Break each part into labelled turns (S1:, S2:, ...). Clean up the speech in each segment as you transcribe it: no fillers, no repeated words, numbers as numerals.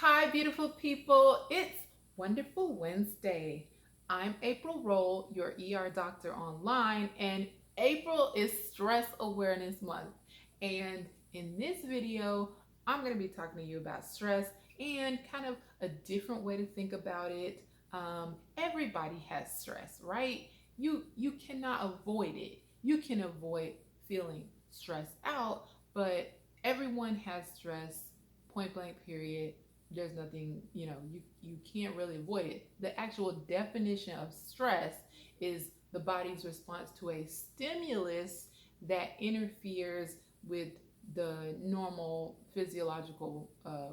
S1: Hi, beautiful people. It's Wonderful Wednesday. I'm April Roll, your ER doctor online, and April is Stress Awareness Month. And in this video, I'm going to be talking to you about stress and kind of a different way to think about it. Everybody has stress, right? You cannot avoid it. You can avoid feeling stressed out, but everyone has stress. Point blank. Period. There's nothing, you can't really avoid it. The actual definition of stress is the body's response to a stimulus that interferes with the normal physiological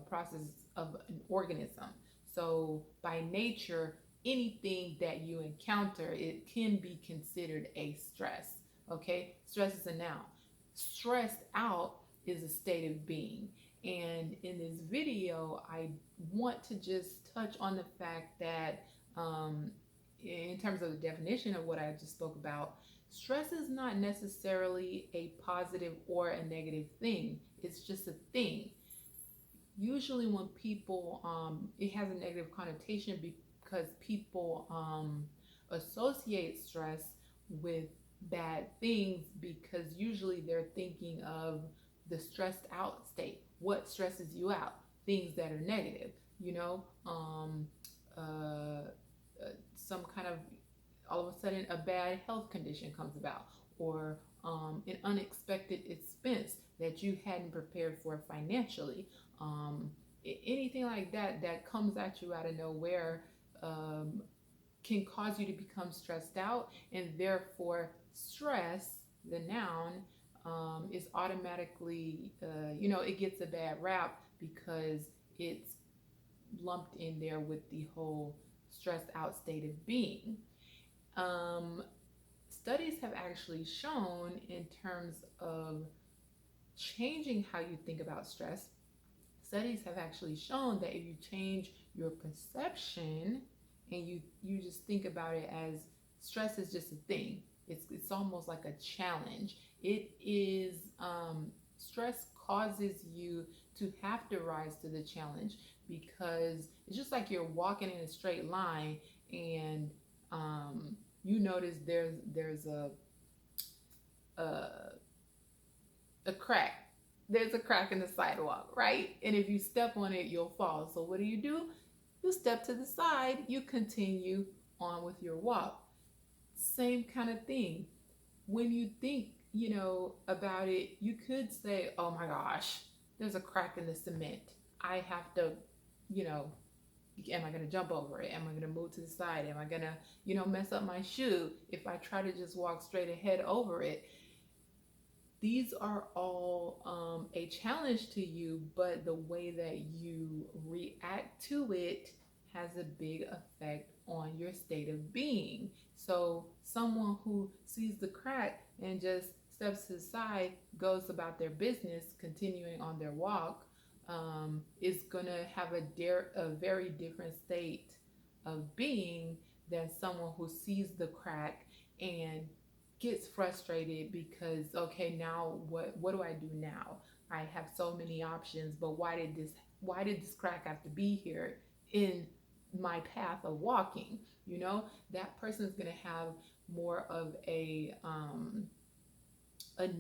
S1: process of an organism. So by nature, anything that you encounter, it can be considered a stress. Okay, stress is a noun. Stressed out is a state of being. And in this video, I want to just touch on the fact that, in terms of the definition of what I just spoke about, stress is not necessarily a positive or a negative thing. It's just a thing. Usually, when people, it has a negative connotation because people associate stress with bad things because usually they're thinking of the stressed out state. What stresses you out? Things that are negative, you know, some kind of, all of a sudden a bad health condition comes about, or an unexpected expense that you hadn't prepared for financially. Anything like that that comes at you out of nowhere um, can cause you to become stressed out, and therefore stress, the noun, is automatically, it gets a bad rap because it's lumped in there with the whole stressed out state of being. um, Studies have actually shown, in terms of changing how you think about stress, studies have actually shown that if you change your perception and you just think about it as stress is just a thing, it's almost like a challenge. It is, stress causes you to have to rise to the challenge, because it's just like you're walking in a straight line, and you notice there's a a crack. There's a crack in the sidewalk, right? And if you step on it, you'll fall. So what do? You step to the side, you continue on with your walk. Same kind of thing. When you think, about it, you could say, "Oh my gosh, there's a crack in the cement. I have to, you know, am I going to jump over it? Am I going to move to the side? Am I going to, mess up my shoe if I try to just walk straight ahead over it?" These are all a challenge to you, but the way that you react to it has a big effect on your state of being. So, someone who sees the crack and just steps to the side, goes about their business, continuing on their walk, is going to have a very different state of being than someone who sees the crack and gets frustrated because, okay, now what do I do now? I have so many options, but why did this crack have to be here in my path of walking? That person is going to have more of a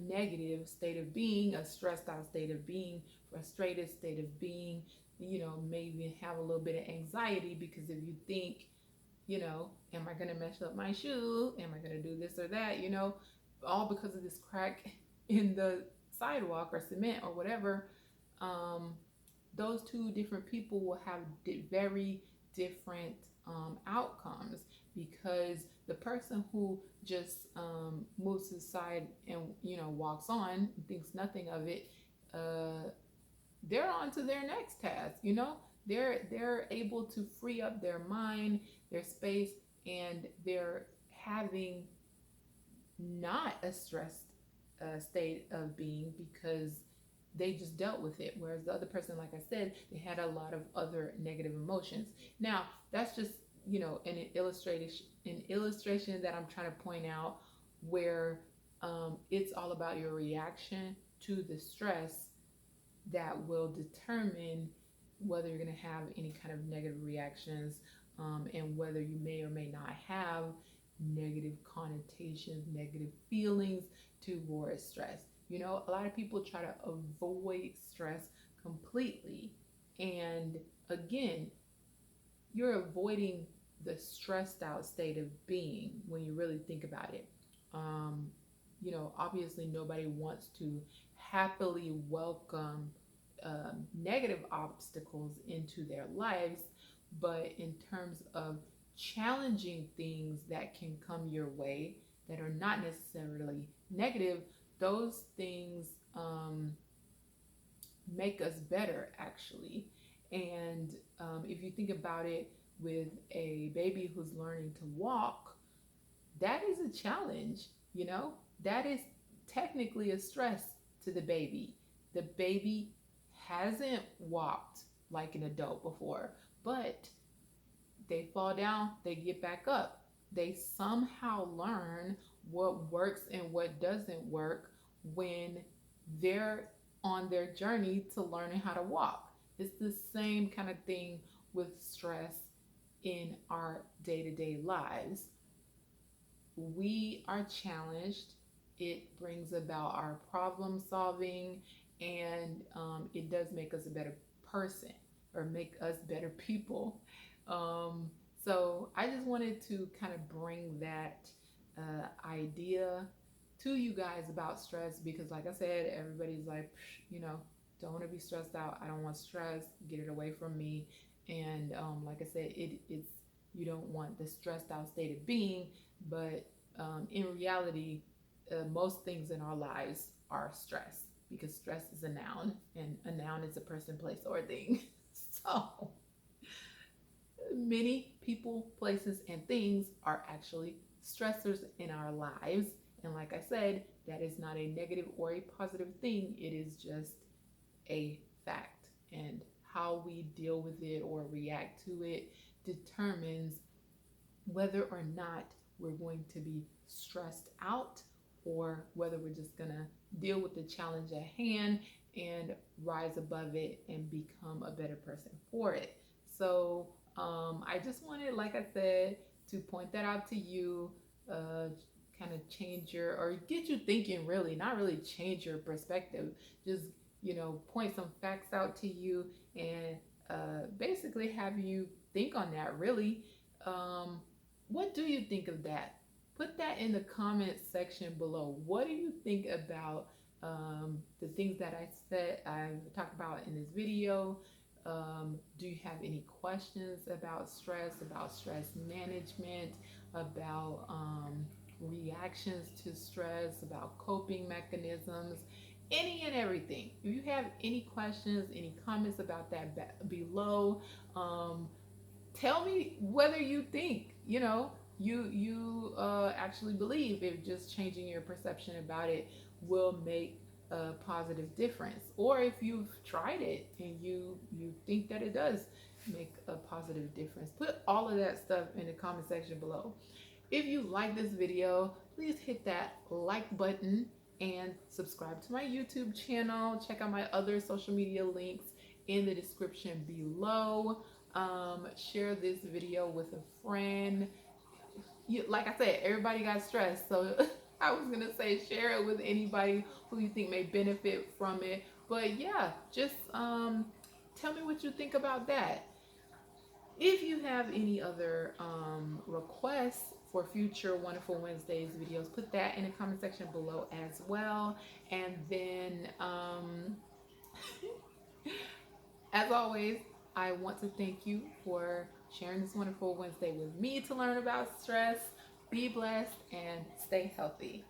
S1: negative state of being, a stressed out state of being, frustrated state of being, maybe have a little bit of anxiety, because if you think, am I going to mess up my shoe? Am I going to do this or that? All because of this crack in the sidewalk or cement or whatever. Um, those two different people will have very different outcomes, because the person who just moves to the side and walks on and thinks nothing of it, uh, they're on to their next task. They're able to free up their mind, their space, and they're having not a stressed state of being, because they just dealt with it. Whereas the other person, like I said, they had a lot of other negative emotions. Now, that's just, an illustration that I'm trying to point out, where it's all about your reaction to the stress that will determine whether you're going to have any kind of negative reactions, and whether you may or may not have negative connotations, negative feelings towards stress. You know, a lot of people try to avoid stress completely. And again, you're avoiding the stressed out state of being when you really think about it. Um, you know, obviously, nobody wants to happily welcome negative obstacles into their lives, but in terms of challenging things that can come your way that are not necessarily negative, those things make us better actually. And if you think about it, with a baby who's learning to walk, that is a challenge, you know, that is technically a stress to the baby. The baby hasn't walked like an adult before, but they fall down, they get back up. They somehow learn what works and what doesn't work when they're on their journey to learning how to walk. It's the same kind of thing with stress in our day to day lives. We are challenged, it brings about our problem solving, and it does make us a better person or make us better people. Um, so I just wanted to kind of bring that idea to you guys about stress because, like I said, everybody's like, you know, don't want to be stressed out. I don't want stress. Get it away from me. And like I said, it's you don't want the stressed out state of being, but in reality, most things in our lives are stress because stress is a noun, and a noun is a person, place, or thing. So many people, places, and things are actually stressors in our lives. And like I said, that is not a negative or a positive thing, it is just a fact. And how we deal with it or react to it determines whether or not we're going to be stressed out or whether we're just going to deal with the challenge at hand and rise above it and become a better person for it. So I just wanted, like I said, to point that out to you, kind of change your, or get you thinking really, not really change your perspective, just, you know, point some facts out to you and basically have you think on that really. What do you think of that? Put that in the comment section below. What do you think about the things that I talked about in this video? Do you have any questions about stress management, about reactions to stress, about coping mechanisms, any and everything? If you have any questions, any comments about that below, tell me whether you think, you know, you actually believe if just changing your perception about it will make a positive difference, or if you've tried it and you think that it does make a positive difference. Put all of that stuff in the comment section below. If you like this video, please hit that like button and subscribe to my YouTube channel. Check out my other social media links in the description below. Share this video with a friend. Like I said, everybody got stressed, so I was gonna say share it with anybody who you think may benefit from it. But yeah, just tell me what you think about that. If you have any other requests for future Wonderful Wednesdays videos, put that in the comment section below as well. And then as always, I want to thank you for sharing this wonderful Wednesday with me to learn about stress. Be blessed and stay healthy.